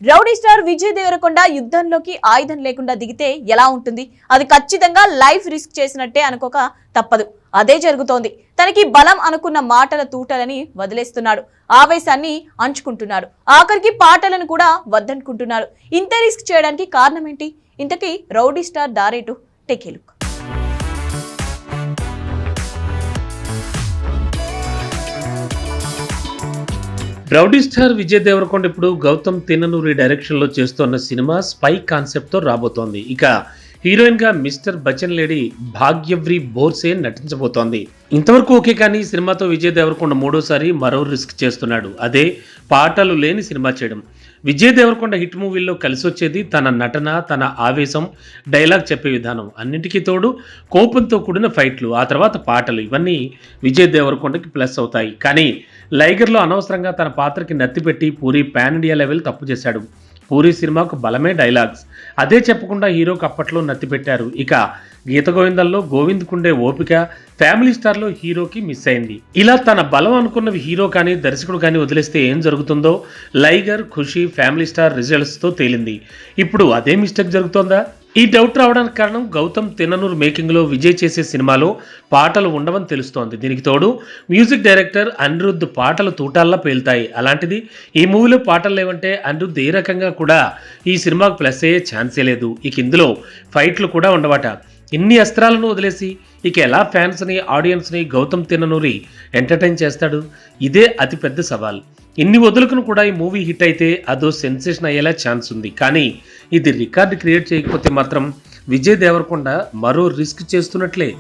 Rowdy star Vijay Devarakonda యుద్ధంలోకి ఆయుధం లేకుండా దిగితే ఎలా ఉంటుంది? అది ఖచ్చితంగా లైఫ్ రిస్క్ చేసినట్టే అనుకోక తప్పదు. అదే జరుగుతోంది. తనకి బలం అనుకున్న మాటల తూటలని వదిలేస్తున్నాడు. ఆవేశాన్ని అంచుకుంటున్నాడు. ఆఖరికి పాటలను కూడా వద్దనుకుంటున్నాడు. ఇంత రిస్క్ చేయడానికి కారణం ఏంటి? ఇంతకీ రౌడీ స్టార్ దారేటు? Take a look. Rowdy star Vijay Deverakonda ఇప్పుడు గౌతమ్ తిన్ననూరి డైరెక్షన్ లో చేస్తున్న సినిమా స్పై కాన్సెప్ట్ తో రాబోతోంది. ఇక హీరోయిన్ గా మిస్టర్ బచ్చన్ లేడీ భాగ్యవ్రి బోర్సే నటించబోతోంది. ఇంతవరకు ఓకే, కానీ సినిమాతో విజయ్ దేవరకొండ మూడోసారి మరో రిస్క్ చేస్తున్నాడు. అదే పాటలు లేని సినిమా చేయడం. విజయ్ దేవరకొండ హిట్ మూవీల్లో కలిసి వచ్చేది తన నటన, తన ఆవేశం, డైలాగ్ చెప్పే విధానం. అన్నింటికీ తోడు కోపంతో కూడిన ఫైట్లు, ఆ తర్వాత పాటలు. ఇవన్నీ విజయ్ దేవరకొండకి ప్లస్ అవుతాయి. కానీ లైగర్లో అనవసరంగా తన పాత్రకి నత్తిపెట్టి పూరి పాన్ ఇండియా లెవెల్ తప్పు చేశాడు. పూరి సినిమాకు బలమే డైలాగ్స్. అదే చెప్పకుండా హీరోకి అప్పట్లో నత్తి పెట్టారు. ఇక గీత గోవిందంలో గోవింద్ కుండే ఓపిక ఫ్యామిలీ స్టార్లో హీరోకి మిస్ అయింది. ఇలా తన బలం అనుకున్నవి హీరో కానీ దర్శకుడు కానీ వదిలేస్తే ఏం జరుగుతుందో లైగర్, ఖుషి, ఫ్యామిలీ స్టార్ రిజల్ట్స్తో తేలింది. ఇప్పుడు అదే మిస్టేక్ జరుగుతోందా? ఈ డౌట్ రావడానికి కారణం గౌతమ్ తిన్ననూరు మేకింగ్లో విజయ్ చేసే సినిమాలో పాటలు ఉండవని తెలుస్తోంది. దీనికి తోడు మ్యూజిక్ డైరెక్టర్ అనిరుద్ధ్ పాటలు తూటాల్లా పేలుతాయి. అలాంటిది ఈ మూవీలో పాటలు లేవంటే అనిరుద్ధ్ ఏ రకంగా కూడా ఈ సినిమాకు ప్లస్ అయ్యే ఛాన్సే లేదు. ఇక ఇందులో ఫైట్లు కూడా ఉండవట. ఇన్ని అస్త్రాలను వదిలేసి ఇక ఎలా ఫ్యాన్స్ని, ఆడియన్స్ని గౌతమ్ తిన్ననూరి ఎంటర్టైన్ చేస్తాడు? ఇదే అతిపెద్ద సవాల్. ఇన్ని వదులుకును కూడా ఈ మూవీ హిట్ అయితే అదో సెన్సేషన్ అయ్యేలా ఛాన్స్ ఉంది. కానీ ఇది రికార్డు క్రియేట్ చేయకపోతే మాత్రం విజయ్ దేవరకొండ మరో రిస్క్ చేస్తున్నట్లే.